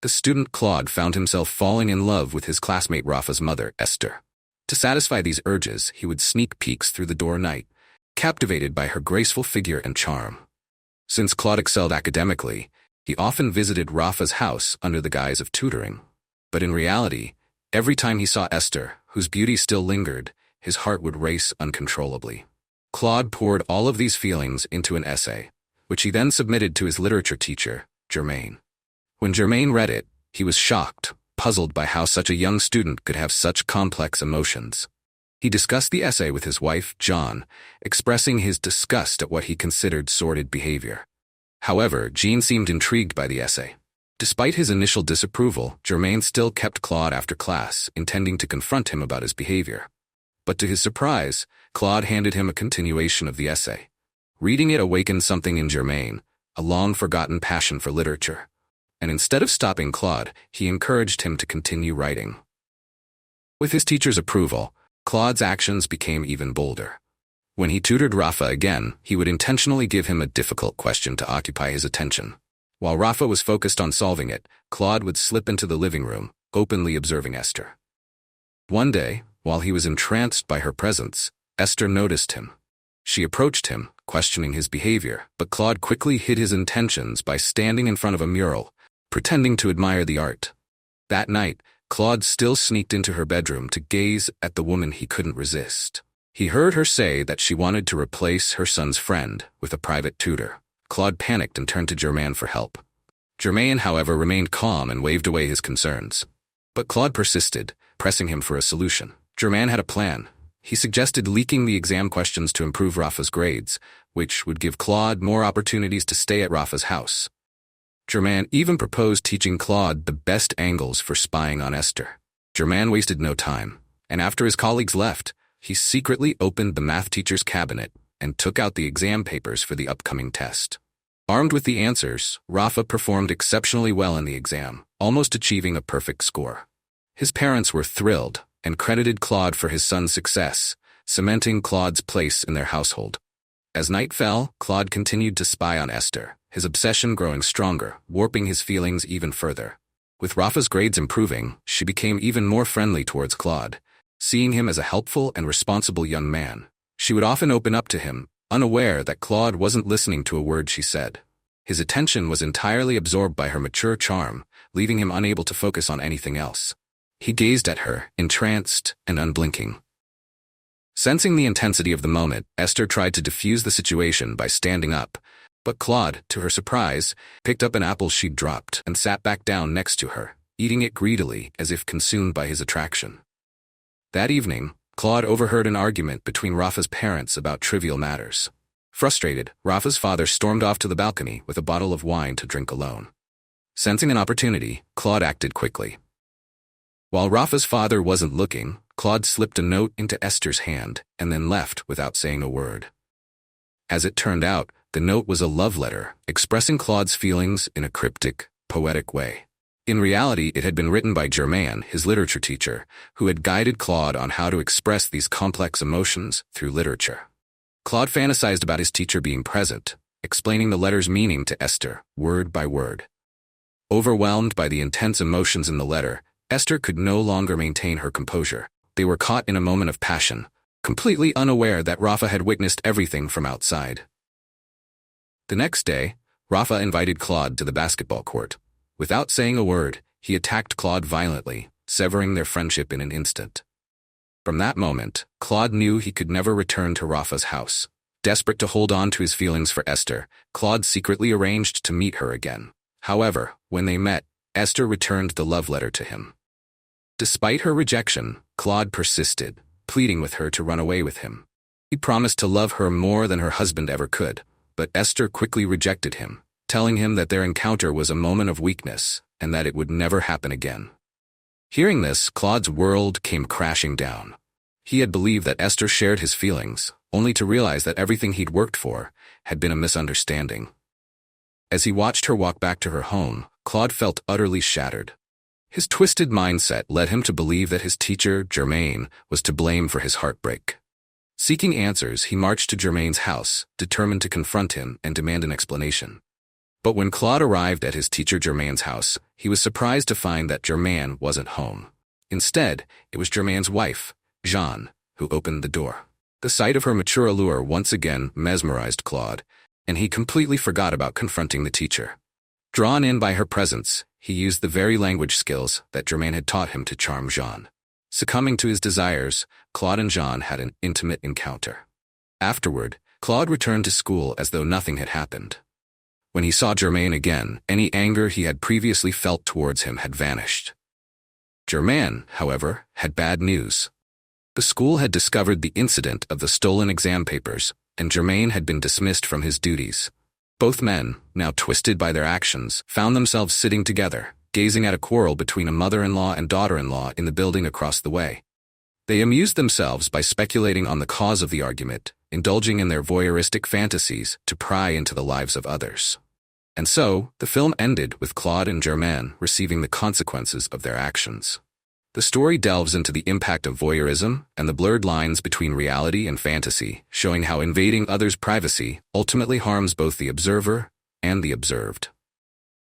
The student Claude found himself falling in love with his classmate Rafa's mother, Esther. To satisfy these urges, he would sneak peeks through the door night, captivated by her graceful figure and charm. Since Claude excelled academically, he often visited Rafa's house under the guise of tutoring. But in reality, every time he saw Esther, whose beauty still lingered, his heart would race uncontrollably. Claude poured all of these feelings into an essay, which he then submitted to his literature teacher, Germain. When Germain read it, he was shocked, puzzled by how such a young student could have such complex emotions. He discussed the essay with his wife, Jean, expressing his disgust at what he considered sordid behavior. However, Jean seemed intrigued by the essay. Despite his initial disapproval, Germain still kept Claude after class, intending to confront him about his behavior. But to his surprise, Claude handed him a continuation of the essay. Reading it awakened something in Germain, a long-forgotten passion for literature. And instead of stopping Claude, he encouraged him to continue writing. With his teacher's approval, Claude's actions became even bolder. When he tutored Rafa again, he would intentionally give him a difficult question to occupy his attention. While Rafa was focused on solving it, Claude would slip into the living room, openly observing Esther. One day, while he was entranced by her presence, Esther noticed him. She approached him, questioning his behavior, but Claude quickly hid his intentions by standing in front of a mural, pretending to admire the art. That night, Claude still sneaked into her bedroom to gaze at the woman he couldn't resist. He heard her say that she wanted to replace her son's friend with a private tutor. Claude panicked and turned to Germain for help. Germain, however, remained calm and waved away his concerns. But Claude persisted, pressing him for a solution. Germain had a plan. He suggested leaking the exam questions to improve Rafa's grades, which would give Claude more opportunities to stay at Rafa's house. Germain even proposed teaching Claude the best angles for spying on Esther. Germain wasted no time, and after his colleagues left, he secretly opened the math teacher's cabinet and took out the exam papers for the upcoming test. Armed with the answers, Rafa performed exceptionally well in the exam, almost achieving a perfect score. His parents were thrilled and credited Claude for his son's success, cementing Claude's place in their household. As night fell, Claude continued to spy on Esther, his obsession growing stronger, warping his feelings even further. With Rafa's grades improving, she became even more friendly towards Claude, seeing him as a helpful and responsible young man. She would often open up to him, unaware that Claude wasn't listening to a word she said. His attention was entirely absorbed by her mature charm, leaving him unable to focus on anything else. He gazed at her, entranced and unblinking. Sensing the intensity of the moment, Esther tried to defuse the situation by standing up, but Claude, to her surprise, picked up an apple she'd dropped and sat back down next to her, eating it greedily as if consumed by his attraction. That evening, Claude overheard an argument between Rafa's parents about trivial matters. Frustrated, Rafa's father stormed off to the balcony with a bottle of wine to drink alone. Sensing an opportunity, Claude acted quickly. While Rafa's father wasn't looking, Claude slipped a note into Esther's hand and then left without saying a word. As it turned out, the note was a love letter, expressing Claude's feelings in a cryptic, poetic way. In reality, it had been written by Germain, his literature teacher, who had guided Claude on how to express these complex emotions through literature. Claude fantasized about his teacher being present, explaining the letter's meaning to Esther, word by word. Overwhelmed by the intense emotions in the letter, Esther could no longer maintain her composure. They were caught in a moment of passion, completely unaware that Rafa had witnessed everything from outside. The next day, Rafa invited Claude to the basketball court. Without saying a word, he attacked Claude violently, severing their friendship in an instant. From that moment, Claude knew he could never return to Rafa's house. Desperate to hold on to his feelings for Esther, Claude secretly arranged to meet her again. However, when they met, Esther returned the love letter to him. Despite her rejection, Claude persisted, pleading with her to run away with him. He promised to love her more than her husband ever could, but Esther quickly rejected him, telling him that their encounter was a moment of weakness and that it would never happen again. Hearing this, Claude's world came crashing down. He had believed that Esther shared his feelings, only to realize that everything he'd worked for had been a misunderstanding. As he watched her walk back to her home, Claude felt utterly shattered. His twisted mindset led him to believe that his teacher, Germain, was to blame for his heartbreak. Seeking answers, he marched to Germain's house, determined to confront him and demand an explanation. But when Claude arrived at his teacher Germain's house, he was surprised to find that Germain wasn't home. Instead, it was Germain's wife, Jeanne, who opened the door. The sight of her mature allure once again mesmerized Claude, and he completely forgot about confronting the teacher. Drawn in by her presence, he used the very language skills that Germain had taught him to charm Jeanne. Succumbing to his desires, Claude and Jeanne had an intimate encounter. Afterward, Claude returned to school as though nothing had happened. When he saw Germain again, any anger he had previously felt towards him had vanished. Germain, however, had bad news. The school had discovered the incident of the stolen exam papers, and Germain had been dismissed from his duties. Both men, now twisted by their actions, found themselves sitting together, gazing at a quarrel between a mother-in-law and daughter-in-law in the building across the way. They amused themselves by speculating on the cause of the argument, indulging in their voyeuristic fantasies to pry into the lives of others. And so, the film ended with Claude and Germain receiving the consequences of their actions. The story delves into the impact of voyeurism and the blurred lines between reality and fantasy, showing how invading others' privacy ultimately harms both the observer and the observed.